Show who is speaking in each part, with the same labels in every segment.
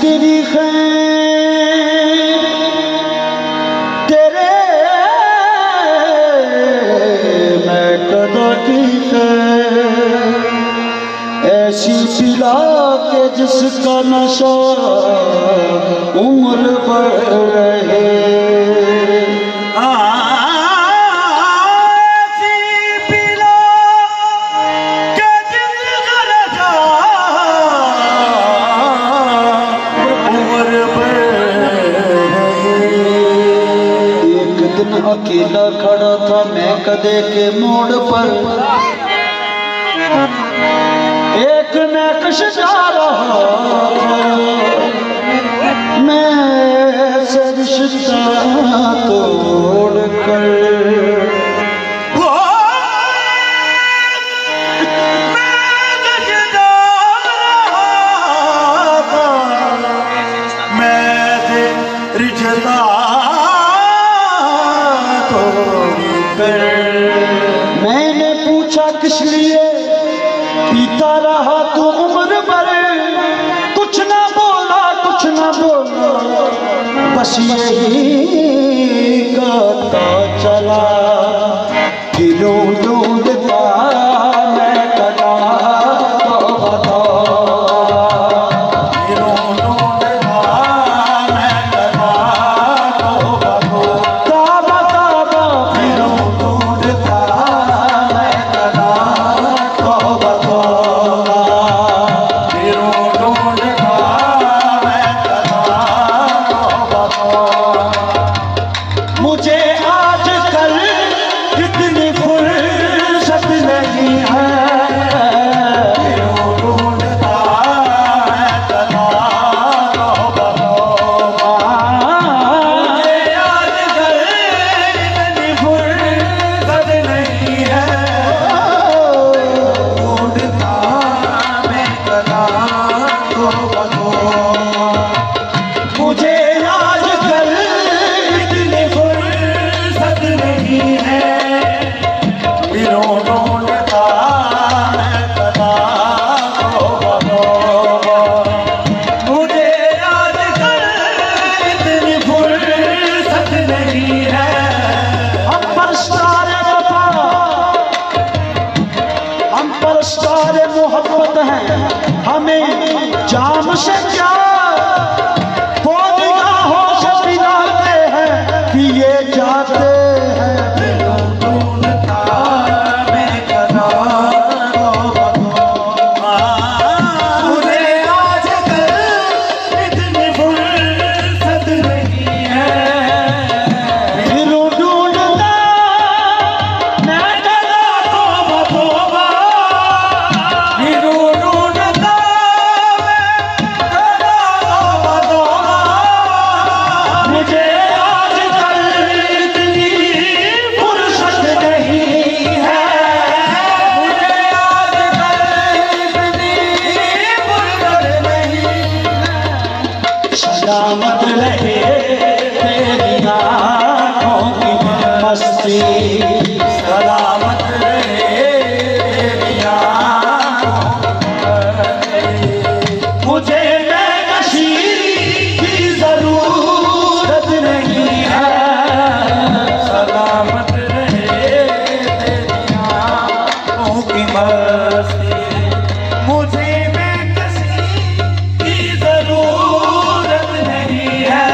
Speaker 1: तेरी खैर तेरे मैं कदा की खैर ऐसी पिला के जिसका नशा उम्र भर रहे। अकेला खड़ा था मैं कदे के मोड़ पर, एक नक्श जा रहा था मैं से रिश्ता तोड़ कर। मैंने पूछा किस लिए पीता रहा तू उम्र भर, कुछ ना बोला कुछ ना बोला बस यही गाता चला। दिलों ढूंढता मैं कदा तो बता, दिलों ढूंढता मैं कदा तो बता, दिलों ढूंढता मैं कदा तो बता, दिलों ढूंढता मैं कदा तो बता। मुझे आजकल इतनी फुर्सत नहीं है, दिलों ढूंढता मैं कदा तो बता। मुझे आजकल इतनी फुर्सत नहीं है, ढूंढता मैं कदा तो बता। मुझे आजकल इतनी फुर्सत नहीं है, दिलों ढूंढता मैं कदा तो बता। मुझे आजकल इतनी फुर्सत नहीं है। हम परस्तार वफा, हम परस्तार मोहब्बत हैं, हमें जाम से क्या वो निगाहों से पिलाते हैं कि ये जाते हैं। दिलों ढूंढता मैं कदा तो बता। मुझे आजकल इतनी फुर्सत नहीं है, दिलों ढूंढता मैं कदा तो बता। दिलों ढूंढता मैं कदा तो बता। मुझे आजकल इतनी फुर्सत नहीं है, मुझे आजकल इतनी फुर्सत नहीं है। सलामत रहे तेरी आँखों की मस्ती, सलामत रहे तेरी आँखों की मस्ती। मुझे नक्शी की जरूरत नहीं है, सलामत रहे तेरी आँखों की मस्ती। मुझे नक्शी की जरूरत नहीं है,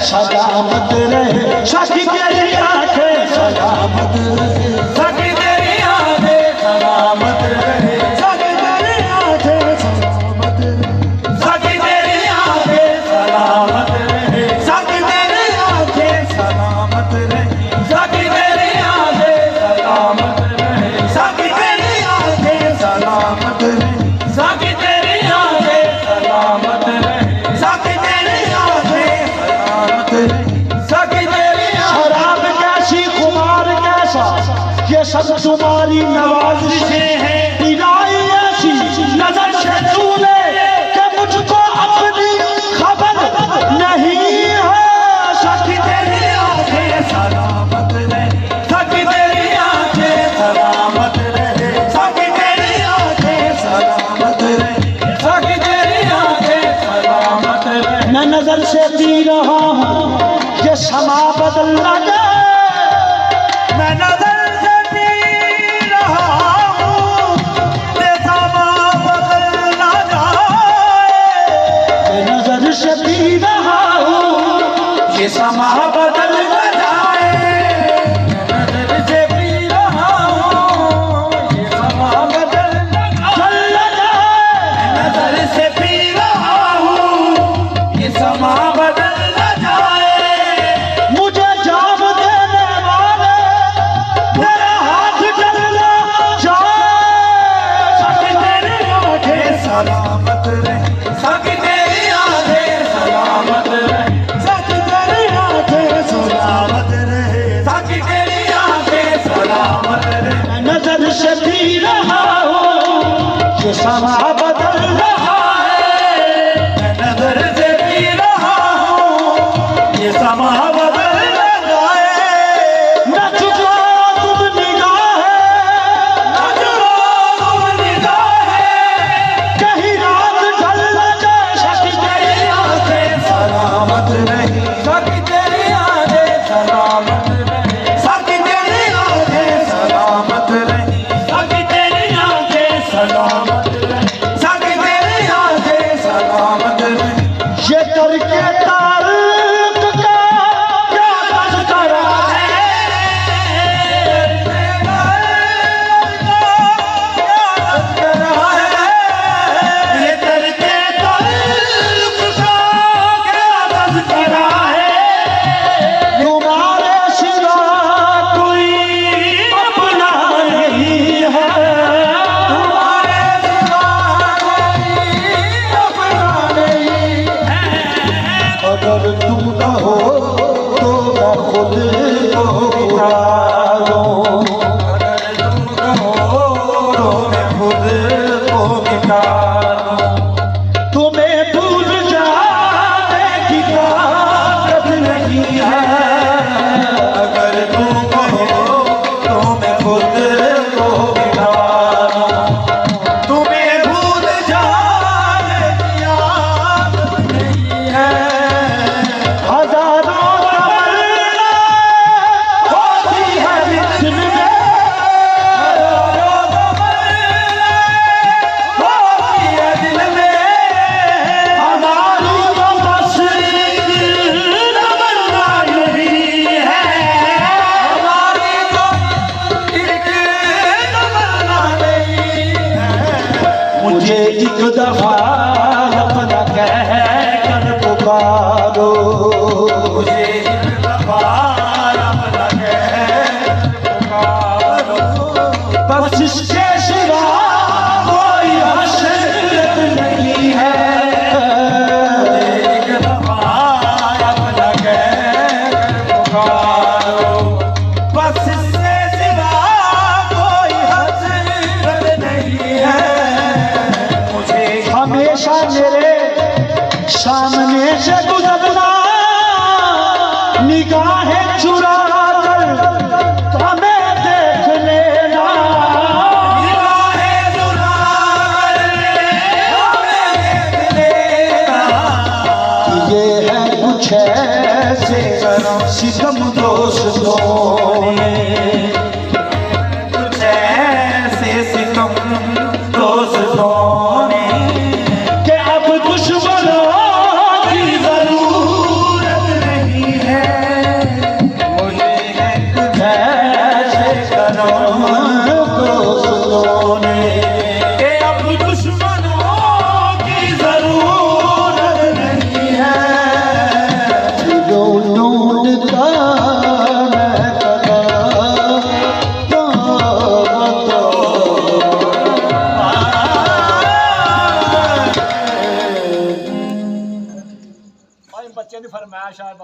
Speaker 1: सलामत रहे साकी तेरी आँखें, सलामत रहे साकी तेरी आँखें, सलामत रहे साकी तेरी आँखें, सलामत रहे साकी तेरी आँखें, सलामत रहे साकी तेरी आँखें, सलामत रहे साकी तेरी आँखें, सलामत रहे साकी तेरी आँखें, सलामत रहे साकी तेरी आँखें, सलामत रहे साकी तेरी आँखें, सलामत रहे साकी तेरी आँखें। शराब कैसी खुमार कैसा ये सब तुम्हारी नवाजिशें हैं, पिलाई ऐसी नजर से तूने कि मुझको अपनी खबर नहीं है। साकी तेरी आँखें सलामत रहे साकी तेरी आँखें, सलामत रहे साकी तेरी आँखें, सलामत रहे साकी तेरी आँखें, सलामत चल न जाए, मैं नजर से पी रहा हूँ ये समा बदल न जाए, मैं नजर से पी रहा हूँ ये समा बदल न जाए, नजर से पी रहा हूँ ये समा बदल न जाए, नजर से पी रहा हूँ ये समा बदल न जाए, मुझे जाम देने वाले तेरा हाथ चल न जाए, सकी तेरी आंखें सलामत रहे, सकी तेरी आंखें सलामत रहे, सकी तेरी आंखें सलामत रहे, सकी तेरी आंखें सलामत रहे, मैं नजर से पी रहा हूँ ये समा बदल रहा है, मैं नजर से पी रहा हूँ ये समा बदल न जाए, न चुका तुम निगाहें, न चुका तुम निगाहें, कहीं रात ढल न जाए, सकी तेरी आंखें सलामत रही, सकी तेरी आंखें सलामत रही, सकी तेरी आंखें सलामत रही, सकी तेरी आंखें सलामत रही, सकी तेरी आंखें सलामत रही, ये करके तारुक का क्या तज़किरा है, ये करके तारुक का क्या तज़किरा है, तुम्हारे सिवा कोई अपना नहीं है, तुम्हारे सिवा कोई अपना नहीं है, अगर तुम न हो तो मैं खुद को मिटा दूं, अगर तुम न हो तो मैं खुद को मिटा दूं, तुम्हें भूल जाने की ताकत नहीं है, अगर तुम कहो तो मैं खुद को मिटा दूं, तुम्हें भूल जाने की आदत नहीं है, हजारों तमन्ना होती है दिल में, हजारों तमन्ना होती है दिल में, हमारी तो बस तमन्ना नहीं है, हमारी तो एक तमन्ना नहीं है, मुझे एक दफा अपना कह कर पुकारो, मुझे एक दफा अपना कह कर पुकारो, बस इसके सिवा कोई हसरत नहीं है, मुझे एक दफा अपना कह कर पुकारो, बस इसके सिवा कोई हसरत नहीं है, मुझे हमेशा मेरे सामने से गुजरना, निगाहें चुरा कर हमें देख लेना, निगाहें चुरा कर हमें देख लेना, ये है कुछ ऐसे सितम दोस्तों ने, कुछ ऐसे सितम दोस्तों ने, कि अब दुश्मनों की जरूरत नहीं है, मुझे है कुछ ऐसे करम दोस्तों ने, कि अब दुश्मनों की जरूरत नहीं है, ढूंढता मैं बच्चे की फरमाइश है।